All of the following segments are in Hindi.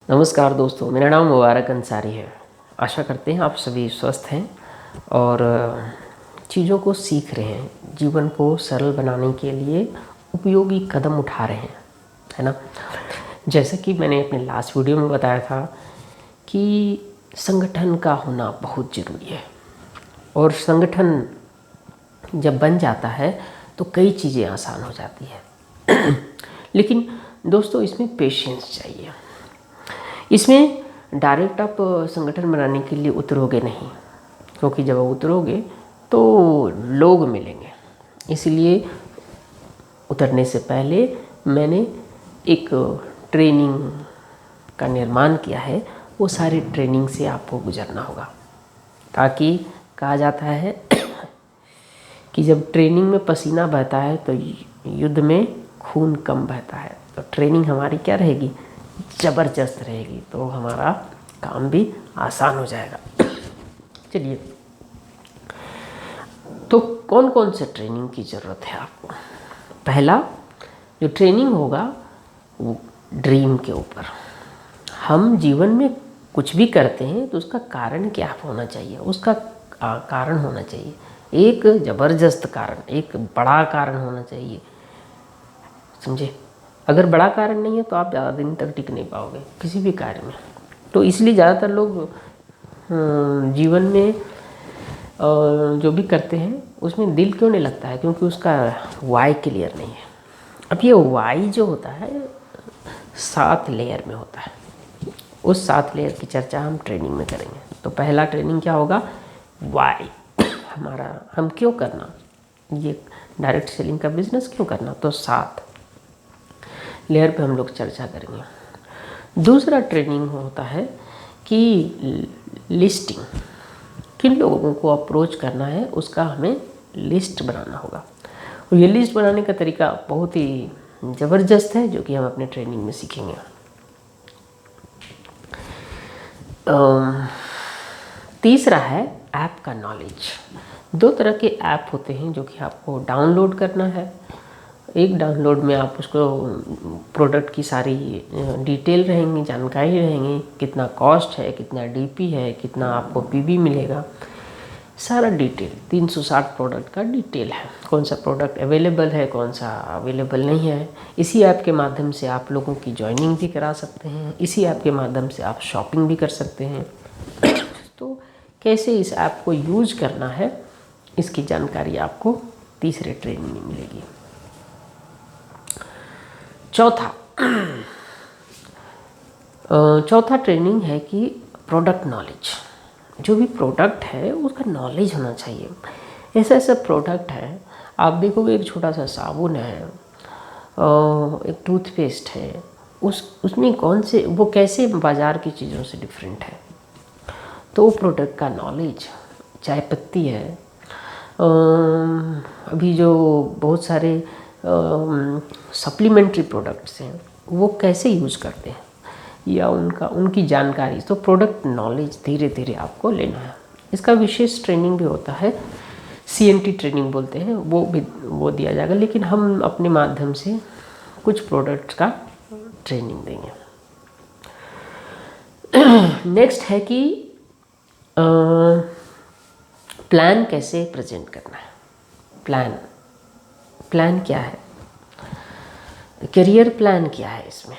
नमस्कार दोस्तों, मेरा नाम मुबारक अंसारी है। आशा करते हैं आप सभी स्वस्थ हैं और चीज़ों को सीख रहे हैं, जीवन को सरल बनाने के लिए उपयोगी कदम उठा रहे हैं, है ना। जैसा कि मैंने अपने लास्ट वीडियो में बताया था कि संगठन का होना बहुत ज़रूरी है और संगठन जब बन जाता है तो कई चीज़ें आसान हो जाती है। लेकिन दोस्तों, इसमें पेशेंस चाहिए। इसमें डायरेक्ट आप संगठन बनाने के लिए उतरोगे नहीं, क्योंकि जब उतरोगे तो लोग मिलेंगे। इसलिए उतरने से पहले मैंने एक ट्रेनिंग का निर्माण किया है। वो सारी ट्रेनिंग से आपको गुजरना होगा, ताकि कहा जाता है कि जब ट्रेनिंग में पसीना बहता है तो युद्ध में खून कम बहता है। तो ट्रेनिंग हमारी क्या रहेगी? ज़बरदस्त रहेगी, तो हमारा काम भी आसान हो जाएगा। चलिए, तो कौन कौन से ट्रेनिंग की ज़रूरत है आपको? पहला जो ट्रेनिंग होगा वो ड्रीम के ऊपर। हम जीवन में कुछ भी करते हैं तो उसका कारण क्या होना चाहिए, उसका कारण होना चाहिए, एक ज़बरदस्त कारण, एक बड़ा कारण होना चाहिए, समझे। अगर बड़ा कारण नहीं है तो आप ज़्यादा दिन तक टिक नहीं पाओगे किसी भी कार्य में। तो इसलिए ज़्यादातर लोग जीवन में जो भी करते हैं उसमें दिल क्यों नहीं लगता है? क्योंकि उसका वाई क्लियर नहीं है। अब ये वाई जो होता है 7 लेयर में होता है। उस 7 लेयर की चर्चा हम ट्रेनिंग में करेंगे। तो पहला ट्रेनिंग क्या होगा? वाई। हमारा हम क्यों करना, ये डायरेक्ट सेलिंग का बिजनेस क्यों करना, तो 7 लेयर पे हम लोग चर्चा करेंगे। दूसरा ट्रेनिंग होता है कि लिस्टिंग, किन लोगों को अप्रोच करना है उसका हमें लिस्ट बनाना होगा। और ये लिस्ट बनाने का तरीका बहुत ही ज़बरदस्त है, जो कि हम अपने ट्रेनिंग में सीखेंगे। तीसरा है ऐप का नॉलेज। 2 तरह के ऐप होते हैं जो कि आपको डाउनलोड करना है। एक डाउनलोड में आप उसको प्रोडक्ट की सारी डिटेल रहेंगी, जानकारी रहेंगी, कितना कॉस्ट है, कितना डीपी है, कितना आपको पीवी मिलेगा, सारा डिटेल। 360 प्रोडक्ट का डिटेल है, कौन सा प्रोडक्ट अवेलेबल है, कौन सा अवेलेबल नहीं है। इसी ऐप के माध्यम से आप लोगों की जॉइनिंग भी करा सकते हैं, इसी ऐप के माध्यम से आप शॉपिंग भी कर सकते हैं। तो कैसे इस ऐप को यूज करना है, इसकी जानकारी आपको तीसरे ट्रेनिंग में मिलेगी। चौथा ट्रेनिंग है कि प्रोडक्ट नॉलेज। जो भी प्रोडक्ट है उसका नॉलेज होना चाहिए। ऐसा ऐसा प्रोडक्ट है, आप देखोगे एक छोटा सा साबुन है, एक टूथपेस्ट है, उसमें कौन से, वो कैसे बाज़ार की चीज़ों से डिफरेंट है। तो वो प्रोडक्ट का नॉलेज। चाय पत्ती है, अभी जो बहुत सारे सप्लीमेंट्री प्रोडक्ट्स हैं वो कैसे यूज़ करते हैं, या उनकी जानकारी। तो प्रोडक्ट नॉलेज धीरे धीरे आपको लेना है। इसका विशेष ट्रेनिंग भी होता है, CNT ट्रेनिंग बोलते हैं, वो दिया जाएगा। लेकिन हम अपने माध्यम से कुछ प्रोडक्ट्स का ट्रेनिंग देंगे। नेक्स्ट है कि प्लान कैसे प्रेजेंट करना है। प्लान क्या है, करियर प्लान क्या है, इसमें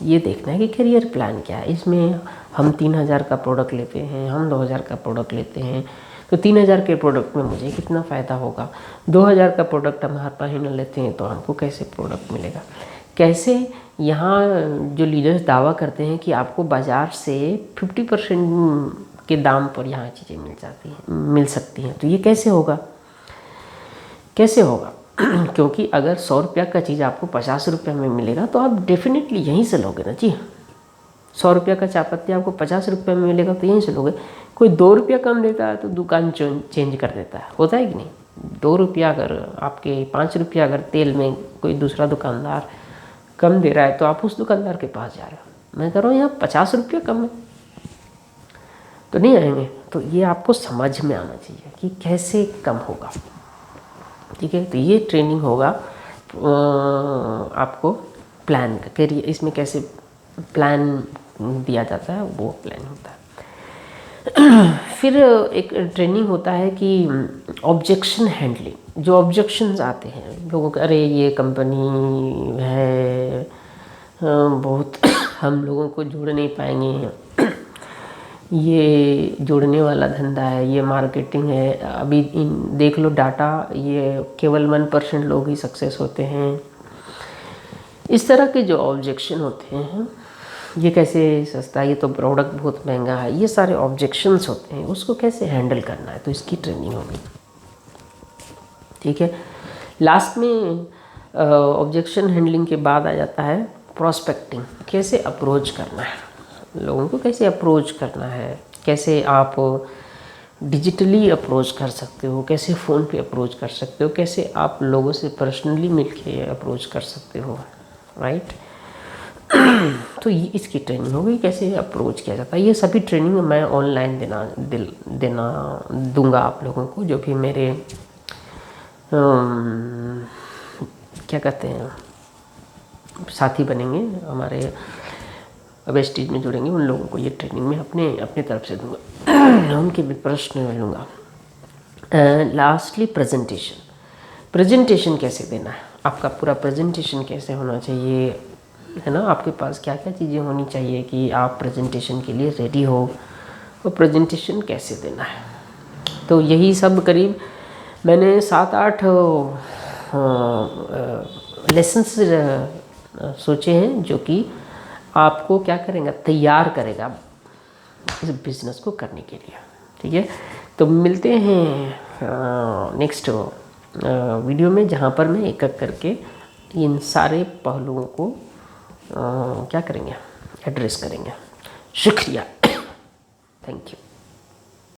ये देखना है कि करियर प्लान क्या है। इसमें हम 3000 का प्रोडक्ट लेते हैं, हम 2000 का प्रोडक्ट लेते हैं, तो 3000 के प्रोडक्ट में मुझे कितना फ़ायदा होगा। 2000 का प्रोडक्ट हम हर महीने लेते हैं तो हमको कैसे प्रोडक्ट मिलेगा। कैसे यहाँ जो लीडर्स दावा करते हैं कि आपको बाज़ार से 50% के दाम पर यहाँ चीज़ें मिल सकती हैं, तो ये कैसे होगा? क्योंकि अगर 100 रुपया का चीज़ आपको 50 रुपये में मिलेगा तो आप डेफिनेटली यहीं से लोगे ना जी। 100 रुपया का चाय पत्ती आपको 50 रुपये में मिलेगा तो यहीं से लोगे। कोई 2 रुपया कम देता है तो दुकान चेंज कर देता है, होता है कि नहीं। 2 रुपया अगर आपके 5 रुपया अगर तेल में कोई दूसरा दुकानदार कम दे रहा है तो आप उस दुकानदार के पास जा रहे हो। मैं कह रहा हूँ यहाँ 50 रुपया कम है तो नहीं आएंगे। तो ये आपको समझ में आना चाहिए कि कैसे कम होगा, ठीक है। तो ये ट्रेनिंग होगा आपको प्लान का, करियर इसमें कैसे प्लान दिया जाता है, वो प्लान होता है। फिर एक ट्रेनिंग होता है कि ऑब्जेक्शन हैंडलिंग। जो ऑब्जेक्शंस आते हैं लोगों के, अरे ये कंपनी है बहुत हम लोगों को जोड़ नहीं पाएंगे, ये जोड़ने वाला धंधा है, ये मार्केटिंग है, अभी देख लो डाटा, ये केवल 1% लोग ही सक्सेस होते हैं। इस तरह के जो ऑब्जेक्शन होते हैं, ये कैसे सस्ता है, ये तो प्रोडक्ट बहुत महंगा है, ये सारे ऑब्जेक्शंस होते हैं, उसको कैसे हैंडल करना है, तो इसकी ट्रेनिंग होगी। ठीक है। लास्ट में ऑब्जेक्शन हैंडलिंग के बाद आ जाता है प्रॉस्पेक्टिंग। कैसे अप्रोच करना है लोगों को, कैसे अप्रोच करना है, कैसे आप डिजिटली अप्रोच कर सकते हो, कैसे फ़ोन पे अप्रोच कर सकते हो, कैसे आप लोगों से पर्सनली मिलके अप्रोच कर सकते हो, राइट। तो ये इसकी ट्रेनिंग होगी, कैसे अप्रोच किया जाता है। ये सभी ट्रेनिंग मैं ऑनलाइन दूंगा आप लोगों को, जो भी मेरे क्या कहते हैं साथी बनेंगे, हमारे वेस्टीज में जुड़ेंगे, उन लोगों को ये ट्रेनिंग में अपने तरफ से दूंगा। उनके भी प्रश्न मैं लूँगा। लास्टली प्रेजेंटेशन कैसे देना है, आपका पूरा प्रेजेंटेशन कैसे होना चाहिए, है ना। आपके पास क्या क्या चीज़ें होनी चाहिए कि आप प्रेजेंटेशन के लिए रेडी हो, और प्रेजेंटेशन कैसे देना है। तो यही सब करीब मैंने 7-8 लेसन्स सोचे हैं, जो कि आपको क्या करेंगे, तैयार करेगा इस बिज़नेस को करने के लिए। ठीक है। तो मिलते हैं नेक्स्ट वीडियो में, जहाँ पर मैं एक एक करके इन सारे पहलुओं को क्या करेंगे, एड्रेस करेंगे। शुक्रिया। Thank you.